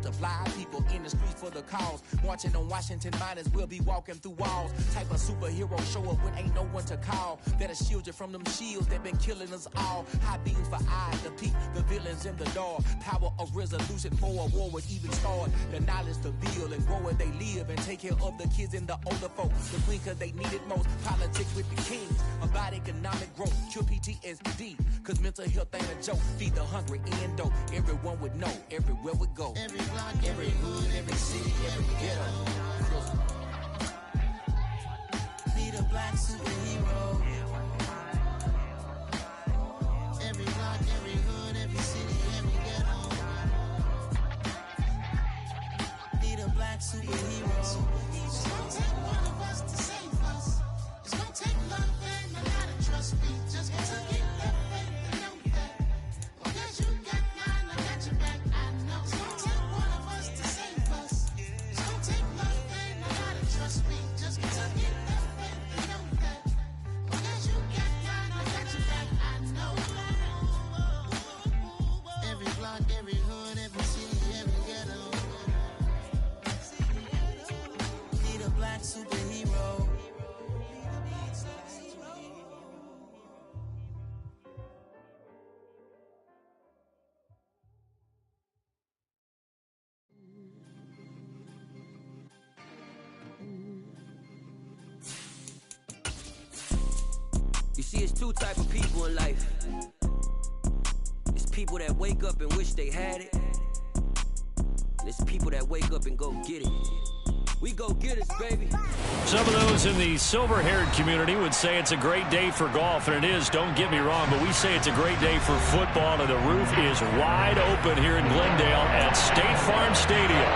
multiply. People in the streets for the cause. Marching on Washington miners will be walking through walls. Type of superhero show up when ain't no one to call. That'll shield you from them shields that been killing us all. High beams for eyes to peek the villains in the dark. Power of resolution for a war would even start. The knowledge to build and grow where they live and take care of the kids and the older folks. The queen cause they need it most. Politics with the kings. About economic growth. Cure PTSD. Cause mental health ain't a joke. Feed the hungry and dope. Everyone would know everywhere we go. Every block, every hood, every city, every ghetto. Need a black superhero. Every block, every hood, every city, every ghetto. Need a black superhero. It's gonna take one of us to save us. It's gonna take love and a lot of trust me. Just to get that faith and know that. Because you got mine, I got your back, I know. It's gonna take one of us to save us. It's gonna take love and a lot of trust me. Just to get that faith and know that. Because you got mine, I got your back, I know. Every block, every hood, every city, every ghetto. Need a black superhero. You see, it's two type of people in life. It's people that wake up and wish they had it. And it's people that wake up and go get it. We go get it, baby. Some of those in the silver-haired community would say it's a great day for golf, and it is, don't get me wrong, but we say it's a great day for football, and the roof is wide open here in Glendale at State Farm Stadium.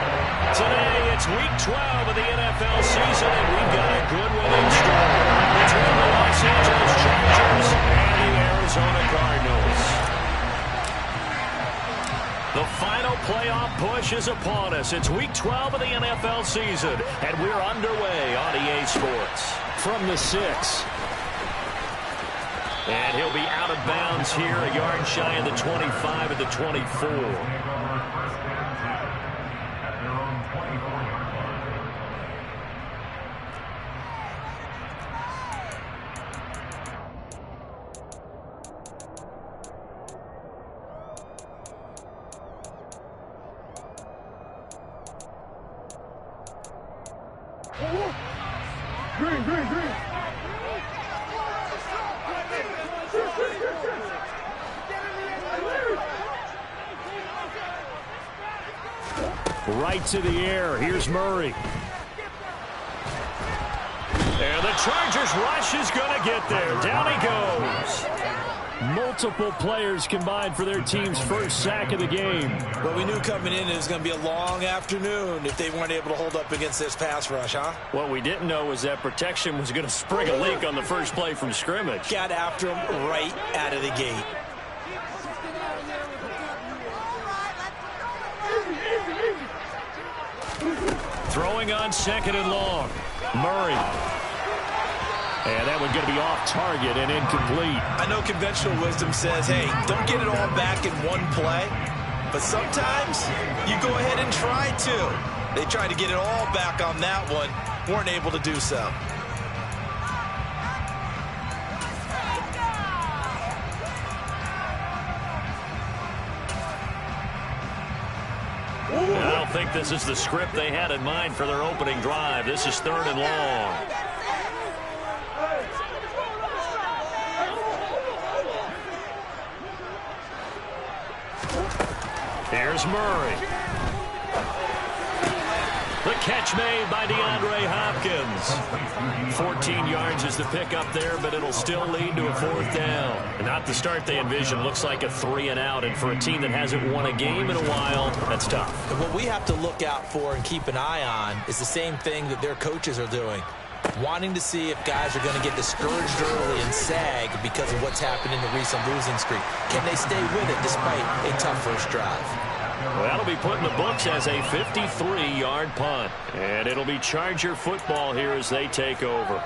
Today, it's Week 12 of the NFL season, and we've got a good one in store between the Los Angeles Chargers and the Arizona Cardinals. The final playoff push is upon us. It's Week 12 of the NFL season, and we're underway on EA Sports. From the 6. And he'll be out of bounds here, a yard shy of the 25 at the 24. Right to the air. Here's Murray. And the Chargers rush is going to get there. Down he goes. Multiple players combined for their team's first sack of the game. Well, we knew coming in it was going to be a long afternoon if they weren't able to hold up against this pass rush, huh? What we didn't know was that protection was going to spring a leak on the first play from scrimmage. Got after him right out of the gate. Throwing on second and long. Murray. And that one's going to be off target and incomplete. I know conventional wisdom says, hey, don't get it all back in one play. But sometimes you go ahead and try to. They tried to get it all back on that one. Weren't able to do so. I don't think this is the script they had in mind for their opening drive. This is third and long. Here's Murray. The catch made by DeAndre Hopkins. 14 yards is the pickup there, but it'll still lead to a fourth down. Not the start they envisioned. Looks like a 3-and-out, and for a team that hasn't won a game in a while, that's tough. And what we have to look out for and keep an eye on is the same thing that their coaches are doing. Wanting to see if guys are going to get discouraged early and sag because of what's happened in the recent losing streak. Can they stay with it despite a tough first drive? Well, that'll be put in the books as a 53-yard punt. And it'll be Charger football here as they take over.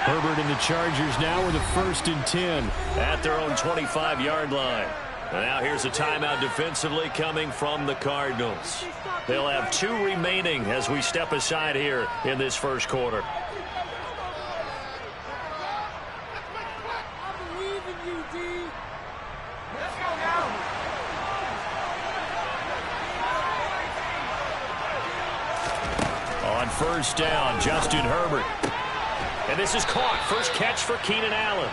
Herbert and the Chargers now with a 1st and 10 at their own 25-yard line. And now here's a timeout defensively coming from the Cardinals. They'll have 2 remaining as we step aside here in this first quarter. On 1st down, Justin Herbert. And this is caught. First catch for Keenan Allen.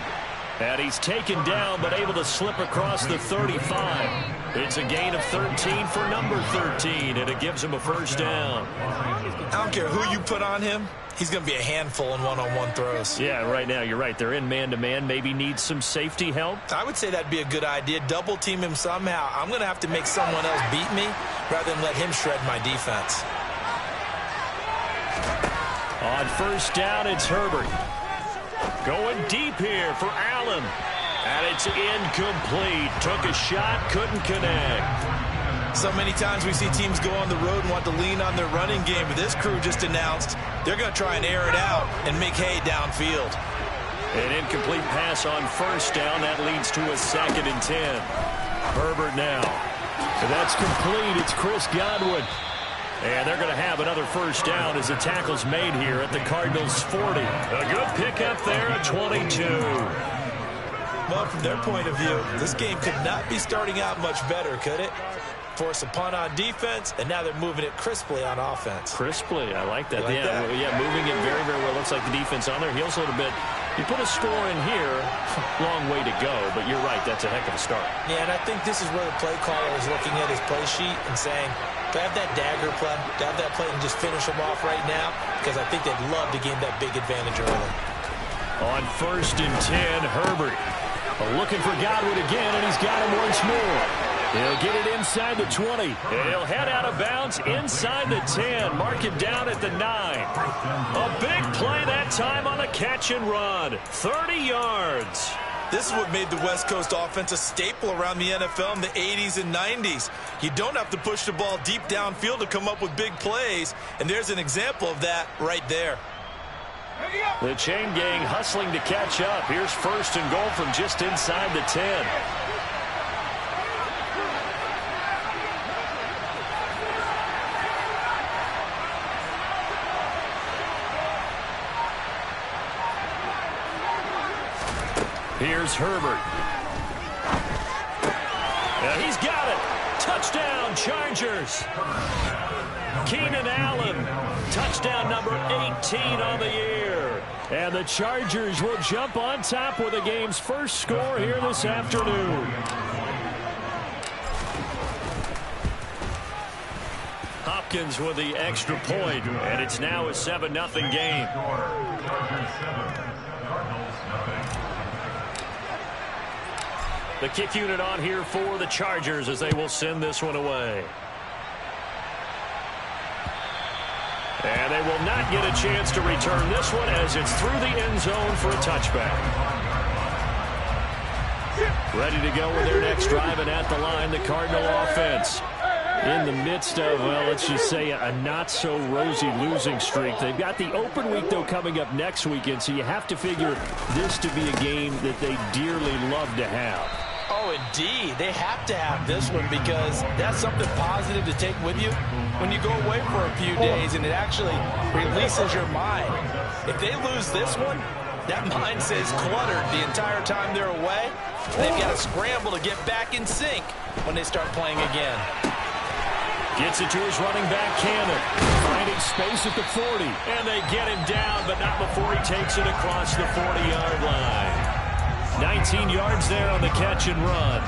And he's taken down but able to slip across the 35. It's a gain of 13 for number 13, and it gives him a 1st down. I don't care who you put on him. He's going to be a handful in one-on-one throws. Yeah, right now you're right. They're in man-to-man. Maybe needs some safety help. I would say that'd be a good idea. Double team him somehow. I'm going to have to make someone else beat me rather than let him shred my defense. On 1st down, it's Herbert. Going deep here for Allen. And it's incomplete. Took a shot, couldn't connect. So many times we see teams go on the road and want to lean on their running game, but this crew just announced they're going to try and air it out and make hay downfield. An incomplete pass on 1st down. That leads to a 2nd and 10. Herbert now. So that's complete. It's Chris Godwin. And they're going to have another 1st down as the tackle's made here at the Cardinals' 40. A good pickup there at 22. Well, from their point of view, this game could not be starting out much better, could it? Force a punt on defense, and now they're moving it crisply on offense. Crisply, I like that. Like that? Yeah, moving it very, very well. Looks like the defense on their heels a little bit. You put a score in here, long way to go, but you're right, that's a heck of a start. Yeah, and I think this is where the play caller is looking at his play sheet and saying, do I have that dagger play? Do I have that play and just finish them off right now? Because I think they'd love to gain that big advantage early. On 1st and 10, Herbert looking for Godwin again, and he's got him once more. He'll get it inside the 20, and he'll head out of bounds inside the 10. Mark it down at the 9. A big play that time on a catch and run. 30 yards. This is what made the West Coast offense a staple around the NFL in the 80s and 90s. You don't have to push the ball deep downfield to come up with big plays, and there's an example of that right there. The chain gang hustling to catch up. Here's 1st and goal from just inside the 10. Here's Herbert. And he's got it. Touchdown, Chargers. Keenan Allen. Touchdown number 18 on the year. And the Chargers will jump on top with the game's first score here this afternoon. Hopkins with the extra point, and it's now a 7-0 game. The kick unit on here for the Chargers as they will send this one away. And they will not get a chance to return this one as it's through the end zone for a touchback. Ready to go with their next drive, and at the line, the Cardinal offense. In the midst of, well, let's just say a not-so-rosy losing streak. They've got the open week, though, coming up next weekend, so you have to figure this to be a game that they dearly love to have. Oh, indeed. They have to have this one because that's something positive to take with you when you go away for a few days, and it actually releases your mind. If they lose this one, that mind stays cluttered the entire time they're away. They've got to scramble to get back in sync when they start playing again. Gets it to his running back, Cannon. Finding space at the 40. And they get him down, but not before he takes it across the 40-yard line. 19 yards there on the catch and run.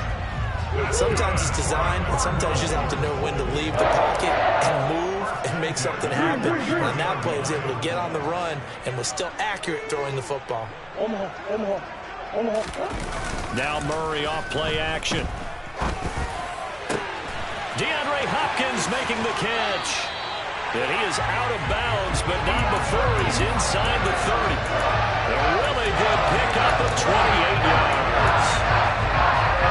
Sometimes it's design, and sometimes you just have to know when to leave the pocket and move and make something happen. And that play was able to get on the run and was still accurate throwing the football. Now Murray off play action. DeAndre Hopkins making the catch. And he is out of bounds, but not before he's inside the 30. A really good pickup of 28 yards.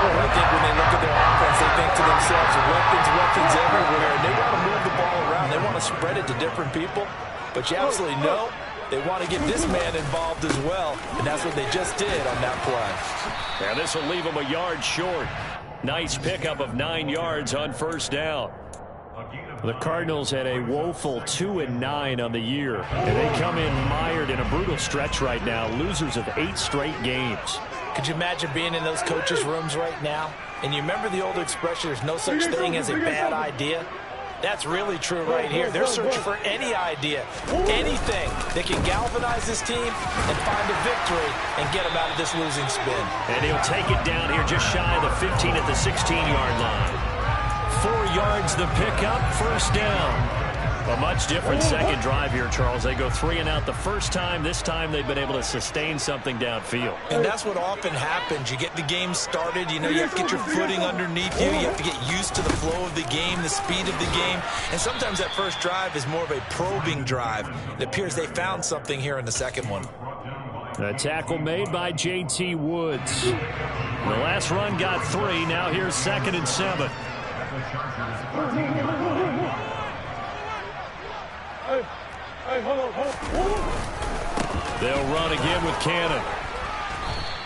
I think when they look at their offense, they think to themselves, weapons everywhere. And they want to move the ball around. They want to spread it to different people. But you absolutely know They want to get this man involved as well, and that's what they just did on that play. And this will leave them a yard short. Nice pickup of 9 yards on first down. The Cardinals had a woeful 2-9 on the year, and they come in mired in a brutal stretch right now, losers of 8 straight games. Could you imagine being in those coaches' rooms right now? And you remember the old expression, there's no such thing as a bad idea? That's really true right here. They're searching for any idea, anything that can galvanize this team and find a victory and get them out of this losing spin. And he'll take it down here just shy of the 15 at the 16-yard line. 4 yards the pickup, first down. A much different second drive here, Charles. They go 3 and out the first time. This time they've been able to sustain something downfield. And that's what often happens. You get the game started. You know, you have to get your footing underneath you. You have to get used to the flow of the game, the speed of the game. And sometimes that first drive is more of a probing drive. It appears they found something here in the second one. A tackle made by J.T. Woods. The last run got 3. Now here's 2nd and 7. They'll run again with Cannon.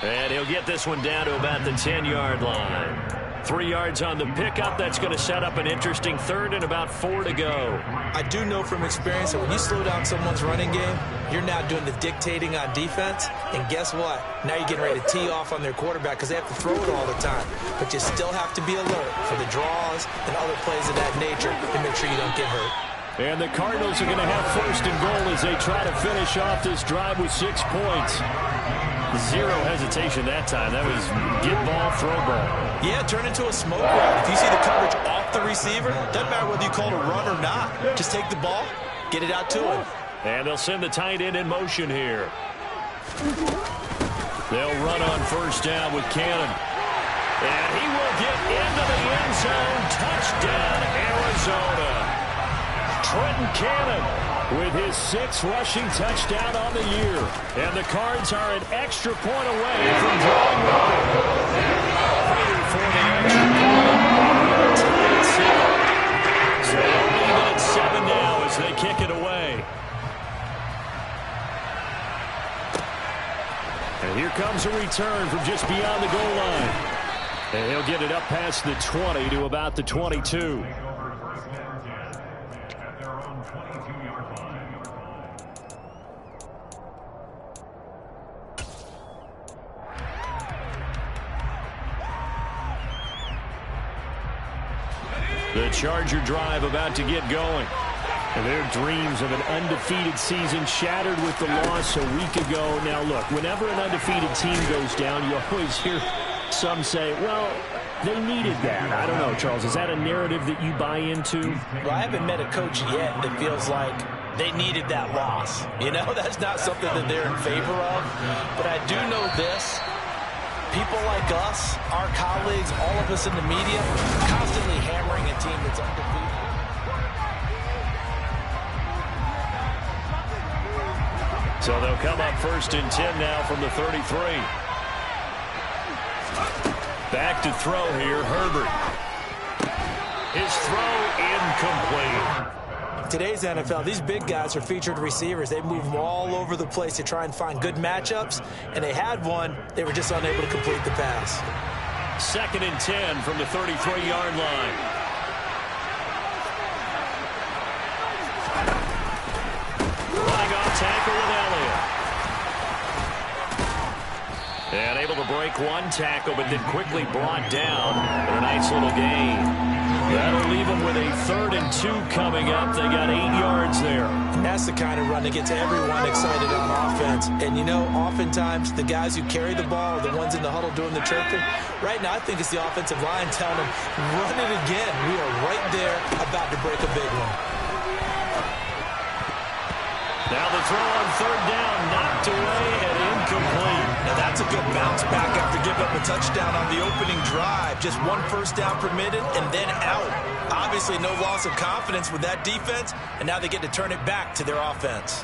And he'll get this one down to about the 10-yard line. 3 yards on the pickup. That's going to set up an interesting 3rd and about 4 to go. I do know from experience that when you slow down someone's running game, you're now doing the dictating on defense. And guess what? Now you're getting ready to tee off on their quarterback because they have to throw it all the time. But you still have to be alert for the draws and other plays of that nature to make sure you don't get hurt. And the Cardinals are going to have 1st and goal as they try to finish off this drive with 6 points. 0 hesitation that time. That was get ball, throw ball. Yeah, turn into a smoke route. If you see the coverage off the receiver, doesn't matter whether you call it a run or not. Just take the ball, get it out to him. And they'll send the tight end in motion here. They'll run on 1st down with Cannon. And he will get into the end zone. Touchdown, Arizona. Trenton Cannon with his 6th rushing touchdown on the year. And the Cards are an extra point away from drawing water. For the extra point. So we'll leave it at 7 now as they kick it away. And here comes a return from just beyond the goal line. And he'll get it up past the 20 to about the 22. The Charger drive about to get going. And their dreams of an undefeated season shattered with the loss a week ago. Now, look, whenever an undefeated team goes down, you always hear some say, well, they needed that. I don't know, Charles. Is that a narrative that you buy into? Well, I haven't met a coach yet that feels like they needed that loss. You know, that's not something that they're in favor of. But I do know this. People like us, our colleagues, all of us in the media, constantly hammering a team that's undefeated. So they'll come up 1st and 10 now from the 33. Back to throw here, Herbert. His throw incomplete. Today's NFL, these big guys are featured receivers. They move all over the place to try and find good matchups, and they had one. They were just unable to complete the pass. 2nd and 10 from the 33-yard line. Running off tackle with Elliott. And able to break one tackle, but then quickly brought down for a nice little gain. That'll leave them with a 3rd and 2 coming up. They got 8 yards there. And that's the kind of run that gets everyone excited on offense. And, you know, oftentimes the guys who carry the ball are the ones in the huddle doing the chirping. Right now, I think it's the offensive line telling them, run it again. We are right there about to break a big one. Now the throw on 3rd down, knocked away and incomplete. Now that's a good bounce back after giving up a touchdown on the opening drive. Just 1 first down permitted and then out. Obviously no loss of confidence with that defense, and now they get to turn it back to their offense.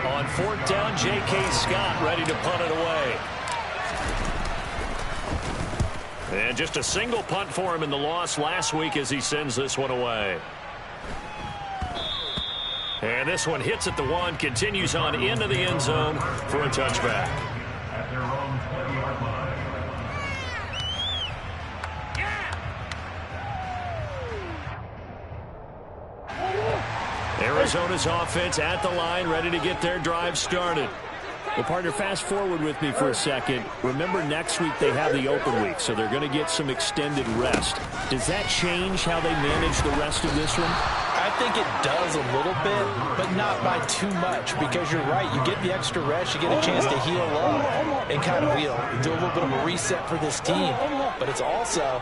On 4th down, J.K. Scott ready to punt it away. And just a single punt for him in the loss last week as he sends this one away. And this one hits at the 1, continues on into the end zone for a touchback. At their own 20-yard line. Arizona's offense at the line, ready to get their drive started. Well, partner, fast forward with me for a second. Remember, next week they have the open week, so they're going to get some extended rest. Does that change how they manage the rest of this one? I think it does a little bit, but not by too much, because you're right. You get the extra rest, you get a chance to heal up and kind of do a little bit of a reset for this team. But it's also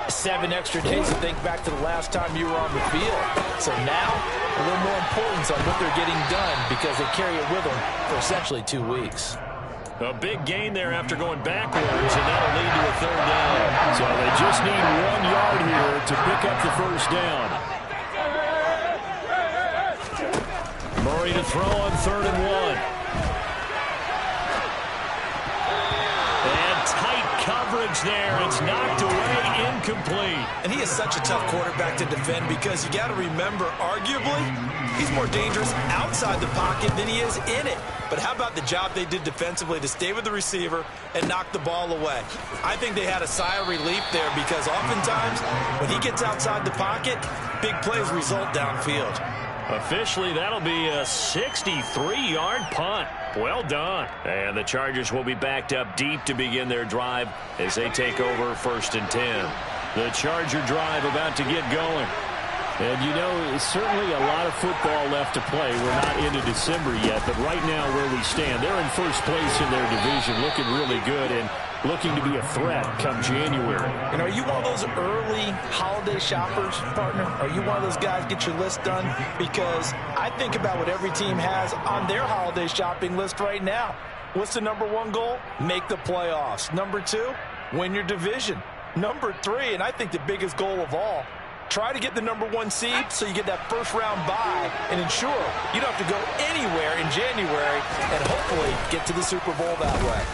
7 extra days to think back to the last time you were on the field. So now, a little more importance on what they're getting done because they carry it with them for essentially 2 weeks. A big gain there after going backwards, and that'll lead to a 3rd down. So they just need 1 yard here to pick up the 1st down. Murray to throw on 3rd and 1. Coverage there. It's knocked away, incomplete. And he is such a tough quarterback to defend because you got to remember, arguably, he's more dangerous outside the pocket than he is in it. But how about the job they did defensively to stay with the receiver and knock the ball away? I think they had a sigh of relief there because oftentimes when he gets outside the pocket, big plays result downfield. Officially, that'll be a 63-yard punt. Well done. And the Chargers will be backed up deep to begin their drive as they take over 1st and 10. The Charger drive about to get going. And, you know, certainly a lot of football left to play. We're not into December yet, but right now where we stand, they're in first place in their division, looking really good and looking to be a threat come January. And are you one of those early holiday shoppers, partner? Are you one of those guys get your list done? Because I think about what every team has on their holiday shopping list right now. What's the number 1 goal? Make the playoffs. Number 2, win your division. Number 3, and I think the biggest goal of all, try to get the number 1 seed so you get that first-round bye and ensure you don't have to go anywhere in January and hopefully get to the Super Bowl that way.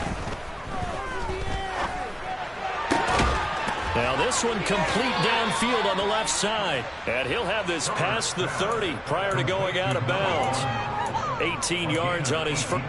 Now this one complete downfield on the left side. And he'll have this past the 30 prior to going out of bounds. 18 yards on his first.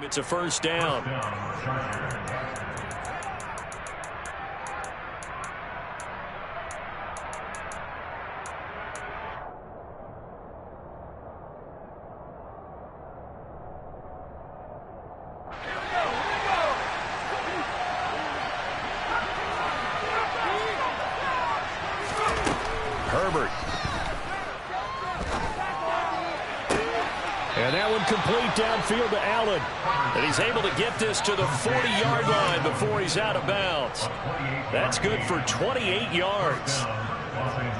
It's a first down. Herbert. And that one complete downfield to Allen. And he's able to get this to the 40-yard line before he's out of bounds. That's good for 28 yards.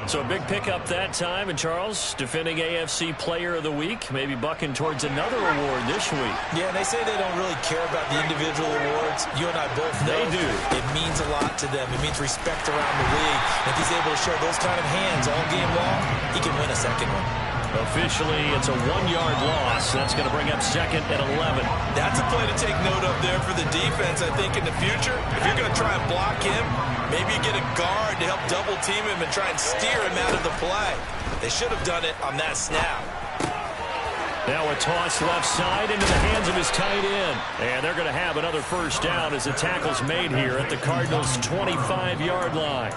So a big pickup that time. And Charles, defending AFC Player of the Week, maybe bucking towards another award this week. Yeah, and they say they don't really care about the individual awards. You and I both know they do. It means a lot to them. It means respect around the league. And if he's able to show those kind of hands all game long, he can win a second one. Officially, it's a 1-yard loss. That's going to bring up 2nd and 11. That's a play to take note of there for the defense, I think, in the future. If you're going to try and block him, maybe you get a guard to help double team him and try and steer him out of the play. They should have done it on that snap. Now a toss left side into the hands of his tight end. And they're going to have another first down as the tackle's made here at the Cardinals' 25-yard line.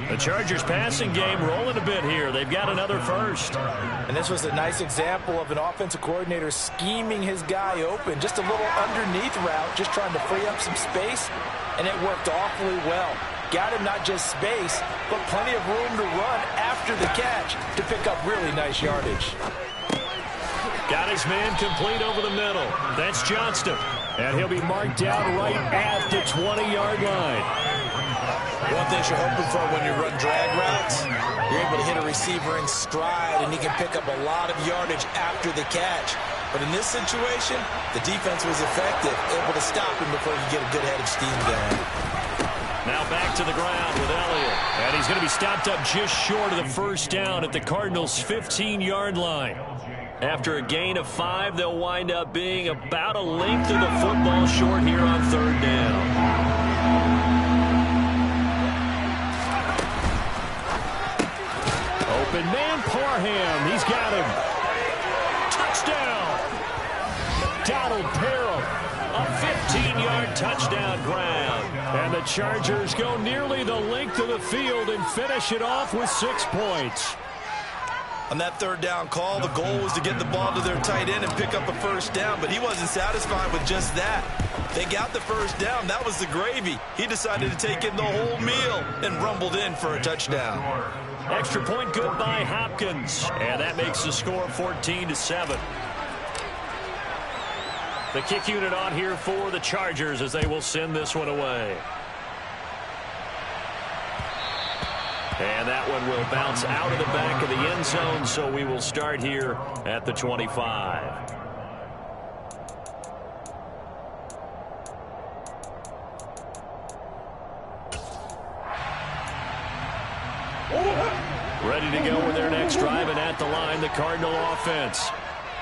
The Chargers passing game rolling a bit here. They've got another first. And this was a nice example of an offensive coordinator scheming his guy open. Just a little underneath route, just trying to free up some space. And it worked awfully well. Got him not just space, but plenty of room to run after the catch to pick up really nice yardage. Got his man complete over the middle. That's Johnston. And he'll be marked down right at the 20-yard line. One thing you're hoping for when you run drag routes, you're able to hit a receiver in stride, and he can pick up a lot of yardage after the catch. But in this situation, the defense was effective, able to stop him before he could get a good head of steam going. Now back to the ground with Elliott. And he's going to be stopped up just short of the first down at the Cardinals' 15-yard line. After a gain of 5, they'll wind up being about a length of the football short here on 3rd down. Open man, Parham. He's got him. Touchdown. Donald Parham. A 15-yard touchdown grab. And the Chargers go nearly the length of the field and finish it off with 6 points. On that 3rd down call, the goal was to get the ball to their tight end and pick up a first down, but he wasn't satisfied with just that. They got the first down. That was the gravy. He decided to take in the whole meal and rumbled in for a touchdown. Extra point good by Hopkins. And that makes the score 14-7. The kick unit on here for the Chargers as they will send this one away. And that one will bounce out of the back of the end zone, so we will start here at the 25. Ready to go with their next drive, and at the line, the Cardinal offense.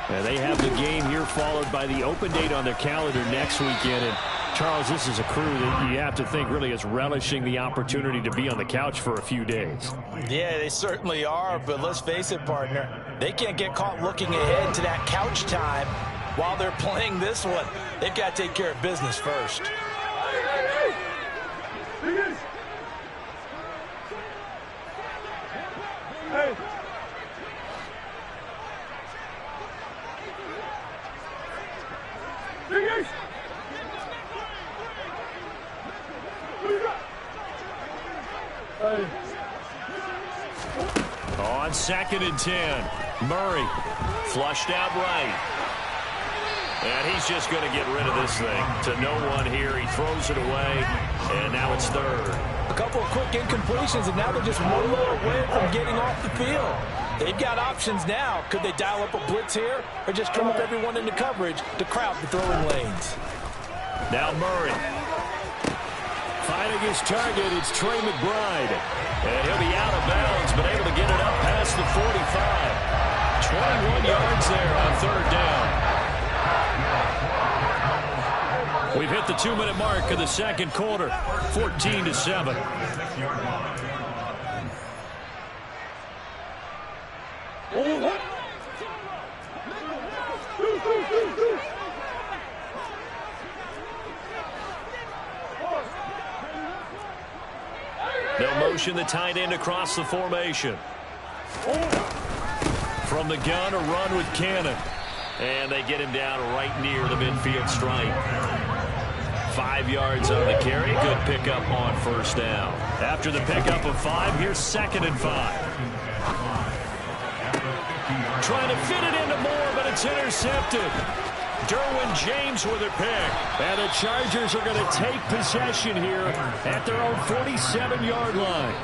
And they have the game here followed by the open date on their calendar next weekend. And Charles, this is a crew that you have to think really is relishing the opportunity to be on the couch for a few days. Yeah, they certainly are, but let's face it, partner. They can't get caught looking ahead to that couch time while they're playing this one. They've got to take care of business first. Hey. On 2nd and 10, Murray flushed out right. And he's just going to get rid of this thing to no one here. He throws it away, and now it's 3rd. A couple of quick incompletions, and now they're just one more away from getting off the field. They've got options now. Could they dial up a blitz here or just drop everyone into coverage to crowd the throwing lanes? Now Murray. Finding his target, it's Trey McBride. And he'll be out of bounds, but able to get it up past the 45. 21 yards there on 3rd down. We've hit the 2-minute mark of the 2nd quarter. 14-7. They'll motion the tight end across the formation. From the gun, a run with Cannon. And they get him down right near the midfield stripe. 5 yards on the carry. Good pickup on first down. After the pickup of 5, here's 2nd and 5. Trying to fit it into Moore, but it's intercepted. Derwin James with a pick. And the Chargers are going to take possession here at their own 47-yard line.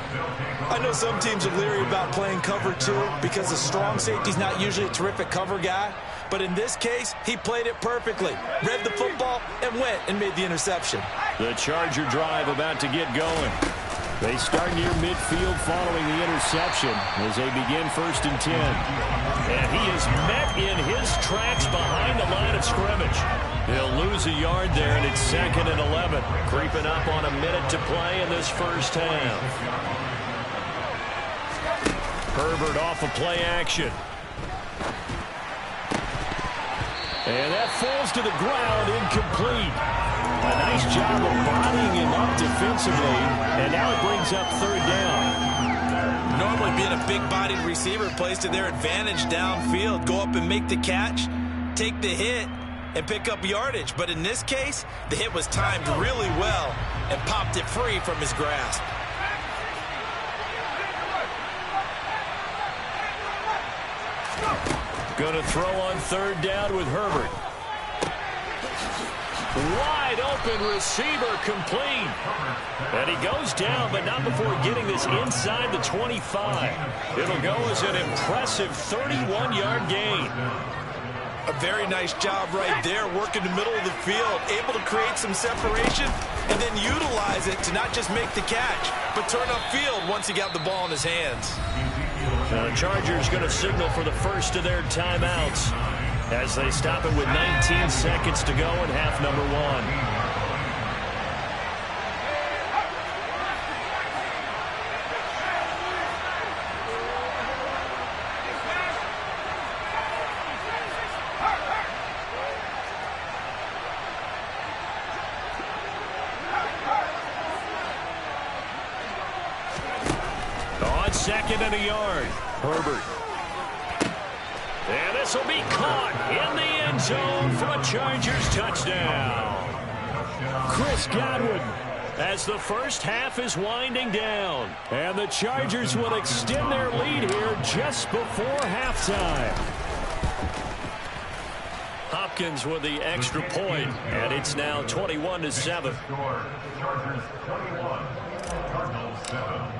I know some teams are leery about playing cover 2 because the strong safety's not usually a terrific cover guy. But in this case, he played it perfectly. Read the football and went and made the interception. The Charger drive about to get going. They start near midfield following the interception as they begin 1st and 10. And he is met in his tracks behind the line of scrimmage. He'll lose a yard there, and it's 2nd and 11. Creeping up on a minute to play in this first half. Herbert off of play action. And that falls to the ground, incomplete. A nice job of bodying him up defensively, and now it brings up 3rd down. Normally being a big-bodied receiver plays to their advantage downfield. Go up and make the catch, take the hit, and pick up yardage. But in this case, the hit was timed really well and popped it free from his grasp. Going to throw on 3rd down with Herbert. Wide open receiver, complete. And he goes down, but not before getting this inside the 25. It'll go as an impressive 31-yard gain. A very nice job right there, working the middle of the field, able to create some separation and then utilize it to not just make the catch, but turn upfield once he got the ball in his hands. The Chargers going to signal for the first of their timeouts as they stop it with 19 seconds to go in half number 1. On 2nd and a yard, Herbert. And this will be caught in the end zone for a Chargers touchdown. Chris Godwin, as the first half is winding down. And the Chargers will extend their lead here just before halftime. Hopkins with the extra point, and it's now 21-7. Chargers 21, Cardinals 7.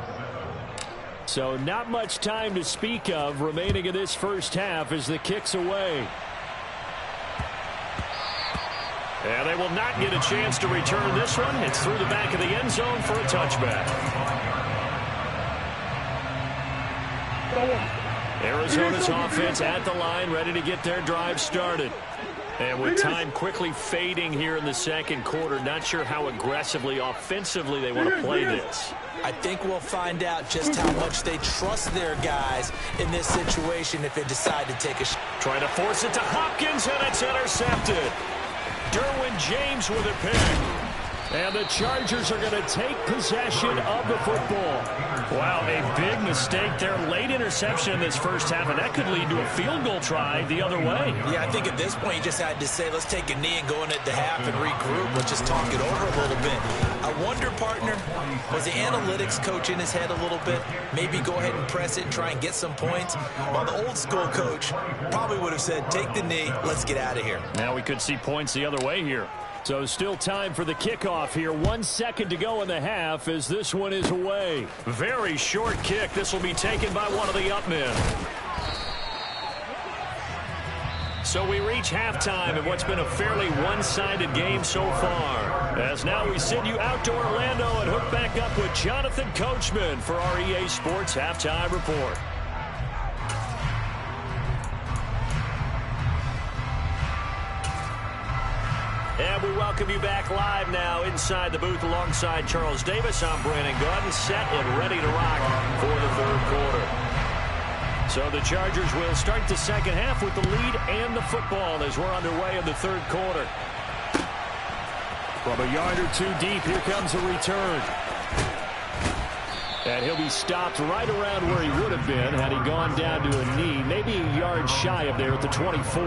So not much time to speak of remaining in this first half as the kick's away. And they will not get a chance to return this one. It's through the back of the end zone for a touchback. Arizona's offense at the line, ready to get their drive started. And with time quickly fading here in the second quarter, not sure how aggressively, offensively they want to play this. I think we'll find out just how much they trust their guys in this situation if they decide to take a shot. Trying to force it to Hopkins, and it's intercepted. Derwin James with a pick. And the Chargers are going to take possession of the football. Wow, a big mistake there. Late interception in this first half, and that could lead to a field goal try the other way. Yeah, I think at this point you just had to say, let's take a knee and go in at the half and regroup. Let's just talk it over a little bit. I wonder, partner, was the analytics coach in his head a little bit? Maybe go ahead and press it and try and get some points? While the old school coach probably would have said, take the knee, let's get out of here. Now we could see points the other way here. So still time for the kickoff here. 1 second to go in the half as this one is away. Very short kick. This will be taken by one of the up men. So we reach halftime in what's been a fairly one-sided game so far. As now we send you out to Orlando and hook back up with Jonathan Coachman for our EA Sports Halftime Report. And we welcome you back live now inside the booth alongside Charles Davis. I'm Brandon Gordon, set and ready to rock for the third quarter. So the Chargers will start the second half with the lead and the football as we're underway in the third quarter. From a yard or two deep, here comes a return. And he'll be stopped right around where he would have been had he gone down to a knee, maybe a yard shy of there at the 24.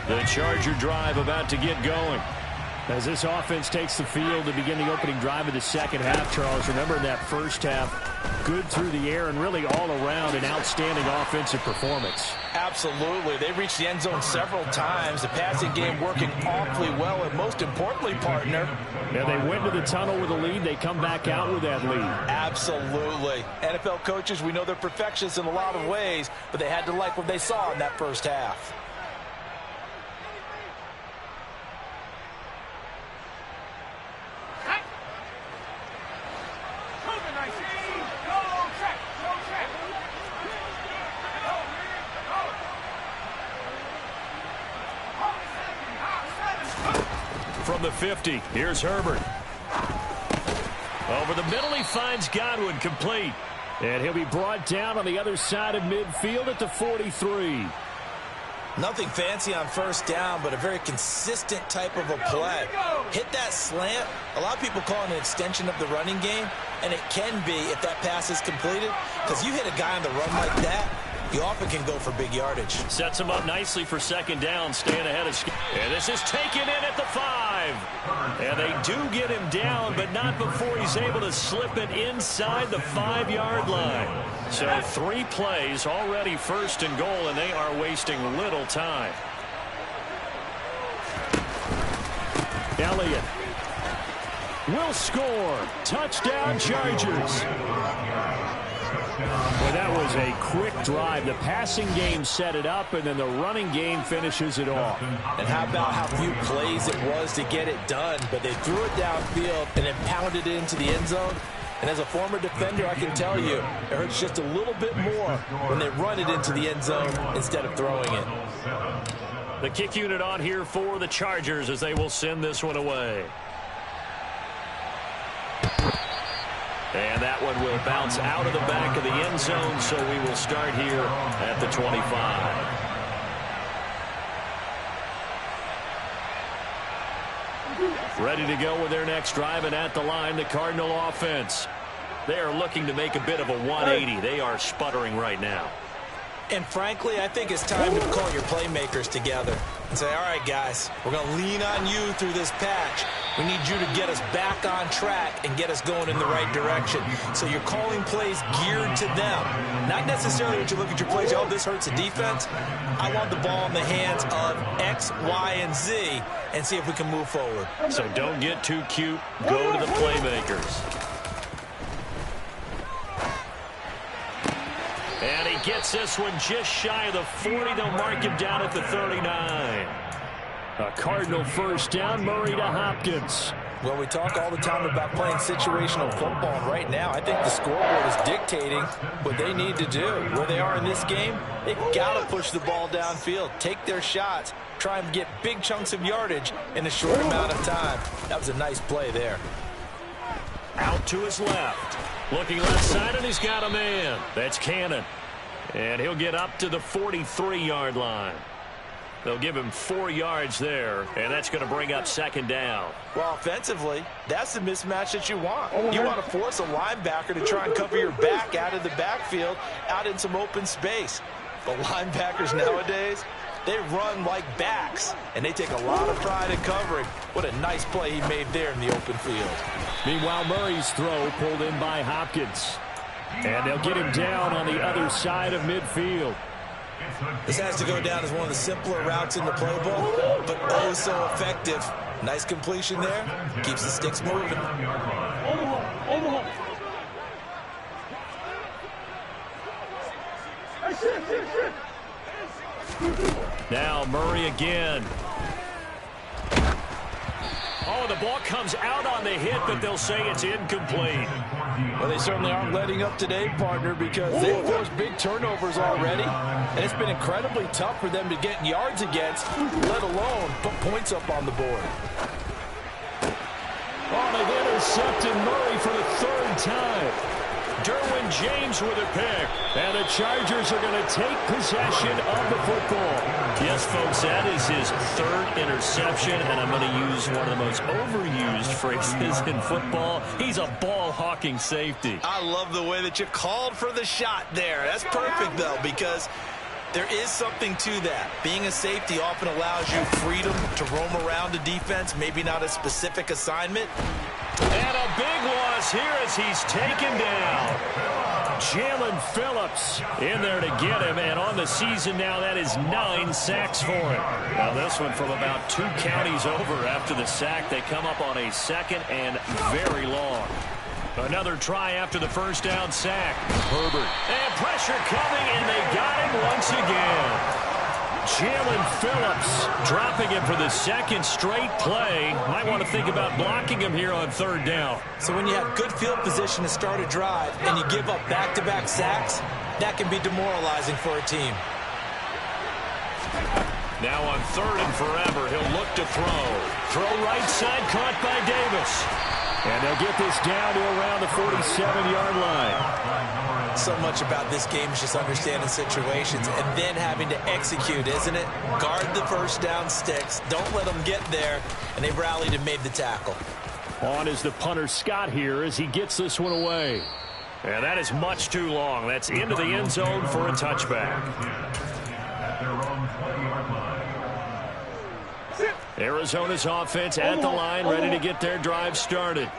The Charger drive about to get going. As this offense takes the field to begin the opening drive of the second half, Charles, remember in that first half, good through the air and really all around an outstanding offensive performance. Absolutely. They reached the end zone several times. The passing game working awfully well, and most importantly, partner. Yeah, they went to the tunnel with a lead. They come back out with that lead. Absolutely. NFL coaches, we know they're perfectionists in a lot of ways, but they had to like what they saw in that first half. From the 50, here's Herbert. Over the middle, he finds Godwin, complete. And he'll be brought down on the other side of midfield at the 43. Nothing fancy on first down, but a very consistent type of a play. Hit that slant. A lot of people call it an extension of the running game, and it can be if that pass is completed, because you hit a guy on the run like that, you often can go for big yardage. Sets him up nicely for second down, staying ahead of... And this is taken in at the 5. And they do get him down, but not before he's able to slip it inside the 5-yard line. So 3 plays, already first and goal, and they are wasting little time. Elliott will score. Touchdown, Chargers. Well, that was a quick drive. The passing game set it up, and then the running game finishes it off. And how about how few plays it was to get it done, but they threw it downfield and then pounded it into the end zone. And as a former defender, I can tell you, it hurts just a little bit more when they run it into the end zone instead of throwing it. The kick unit on here for the Chargers as they will send this one away. And that one will bounce out of the back of the end zone, so we will start here at the 25. Ready to go with their next drive, and at the line, the Cardinal offense. They are looking to make a bit of a 180. They are sputtering right now. And frankly, I think it's time to call your playmakers together and say, all right, guys, we're going to lean on you through this patch. We need you to get us back on track and get us going in the right direction. So you're calling plays geared to them. Not necessarily when you look at your plays, oh, this hurts the defense. I want the ball in the hands of X, Y, and Z and see if we can move forward. So don't get too cute. Go to the playmakers. And he gets this one just shy of the 40. They'll mark him down at the 39. A Cardinal first down, Murray to Hopkins. Well, we talk all the time about playing situational football, and right now I think the scoreboard is dictating what they need to do. Where they are in this game, they've got to push the ball downfield, take their shots, try and get big chunks of yardage in a short amount of time. That was a nice play there. Out to his left. Looking left side, and he's got a man. That's Cannon. And he'll get up to the 43-yard line. They'll give him 4 yards there, and that's going to bring up second down. Well, offensively, that's the mismatch that you want. You want to force a linebacker to try and cover your back out of the backfield, out in some open space. But linebackers nowadays, they run like backs, and they take a lot of pride in covering. What a nice play he made there in the open field. Meanwhile, Murray's throw pulled in by Hopkins. And they'll get him down on the other side of midfield. This has to go down as one of the simpler routes in the playbook, but oh so effective. Nice completion there. Keeps the sticks moving. Now Murray again. Oh, the ball comes out on the hit, but they'll say it's incomplete. Well, they certainly aren't letting up today, partner, because they've forced big turnovers already, and it's been incredibly tough for them to get yards against, let alone put points up on the board. Oh, they've intercepted Murray for the 3rd time. Derwin James with a pick. And the Chargers are going to take possession of the football. Yes, folks, that is his third interception, and I'm going to use one of the most overused phrases in football. He's a ball-hawking safety. I love the way that you called for the shot there. That's perfect, though, because there is something to that. Being a safety often allows you freedom to roam around a defense, maybe not a specific assignment. And a big loss here as he's taken down. Jalen Phillips in there to get him, and on the season now, that is 9 sacks for him. Now this one from about 2 counties over after the sack. They come up on a second and very long. Another try after the first down sack. Herbert. And pressure coming, and they got him once again. Jalen Phillips dropping him for the second straight play. Might want to think about blocking him here on third down. So when you have good field position to start a drive and you give up back-to-back sacks, that can be demoralizing for a team. Now on third and forever, he'll look to throw. Throw right side, caught by Davis. And they'll get this down to around the 47-yard line. So much about this game is just understanding situations and then having to execute, isn't it? Guard the first down sticks. Don't let them get there. And they've rallied and made the tackle. On is the punter Scott here as he gets this one away. And that is much too long. That's into the end zone for a touchback. Arizona's offense at the line, ready to get their drive started.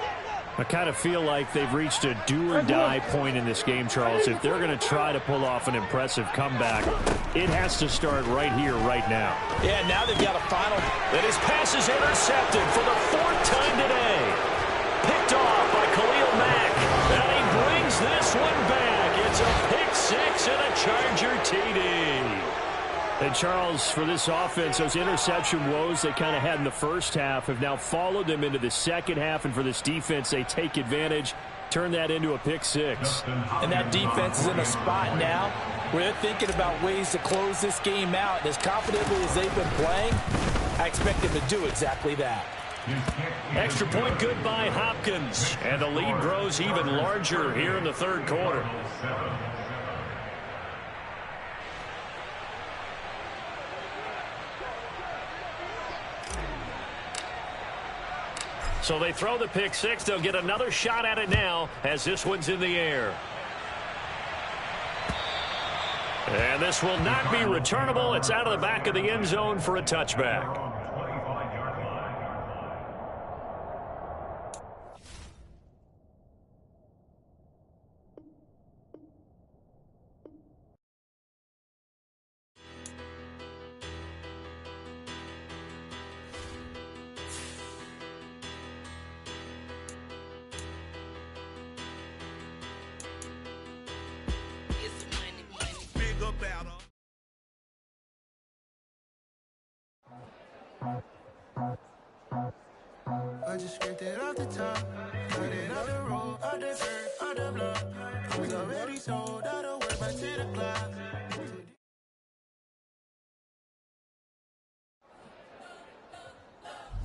I kind of feel like they've reached a do-or-die point in this game, Charles. If they're going to try to pull off an impressive comeback, it has to start right here, right now. Yeah, now they've got a final. And his pass is intercepted for the 4th time today. Picked off by Khalil Mack. And he brings this one back. It's a pick six and a Charger TD. And, Charles, for this offense, those interception woes they kind of had in the first half have now followed them into the second half. And for this defense, they take advantage, turn that into a pick six. And that defense is in a spot now where they're thinking about ways to close this game out. And as confidently as they've been playing, I expect them to do exactly that. Extra point good by Hopkins. And the lead grows even larger here in the third quarter. So they throw the pick six. They'll get another shot at it now as this one's in the air. And this will not be returnable. It's out of the back of the end zone for a touchback. I just scraped it off the top, cut it off the road, out the dirt, out the block. It was already sold, out of work by 10 o'clock.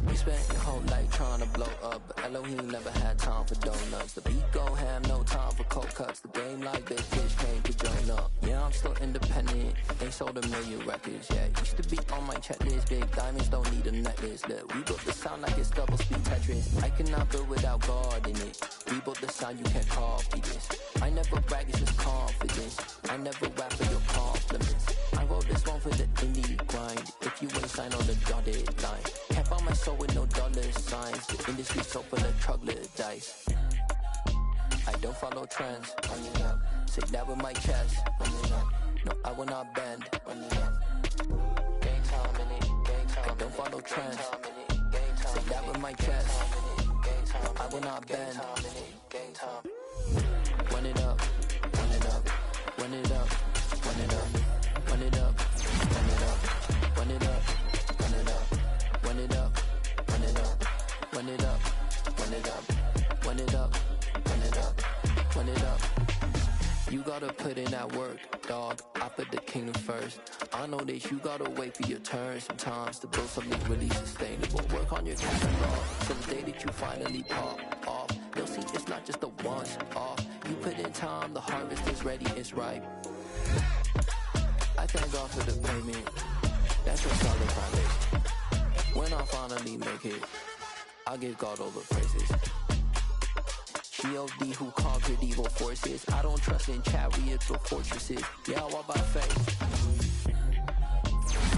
We spent your whole life trying to blow up, but Elohim never had time for donuts. The beat go ham, no time for cold cuts. The game like big fish came to join up. Yeah, I'm still independent, ain't sold a million records yet. Used to be on my checklist, big diamonds don't need a necklace. Look, we built the sound like it's double speed Tetris. I cannot build without God in it. We built the sound, you can't copy this. I never brag, it's just confidence. I never rap for your compliments. I wrote this one for the indie grind. If you ain't signed on the dotted line, can't find my soul with no dollar signs. The industry so full of troglodytes. I don't follow trends. Say that with my chest. No, I will not bend. Gang time in it. I don't follow trends. Say that with my chest. I will not bend. Run it up. Run it up. Run it up. Run it up. Run it up. Run it up. Run it up. Run it up. Run it up. Run it up. Run it up. Run it up. Run it up. Run it up. Run it up. You gotta put in that work, dog. I put the kingdom first. I know that you gotta wait for your turn sometimes to build something really sustainable. Work on your catalog, so the day that you finally pop off, you'll see it's not just a once off. You put in time, the harvest is ready, it's ripe. I thank God for the payment. That's your solid foundation. When I finally make it, I'll give God all the praises. G.O.D. who conquered evil forces. I don't trust in chariots or fortresses. Yeah, I walk by faith.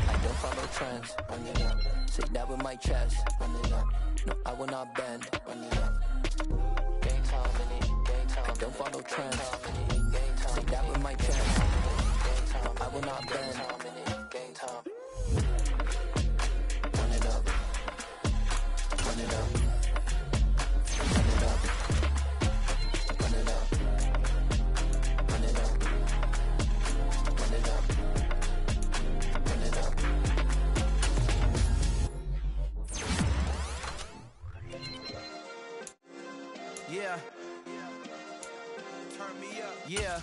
I don't follow trends. Run it up. Say that with my chest. Run it up. No, I will not bend. Run it up. Game time, game time. I don't follow trends. Say that with my chest. I will not bend. Game time. Run it up. Run it up. Run it up. Run it up. Run it up. Run it up. Run it up. Yeah. Turn me up. Yeah.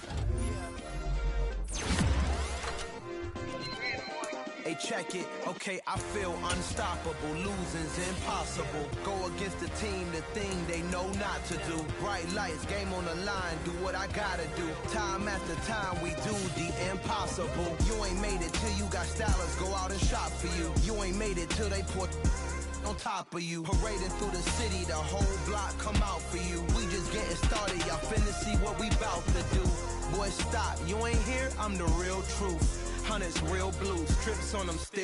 Hey, check it. Okay, I feel unstoppable. Losing's impossible. Go against the team, the thing they know not to do. Bright lights, game on the line. Do what I gotta do. Time after time, we do the impossible. You ain't made it till you got stylers go out and shop for you. You ain't made it till they put on top of you. Parading through the city, the whole block come out for you. We just getting started, y'all finna see what we bout to do. Boy, stop, you ain't here, I'm the real truth. Hunters, real blue, strips on them still.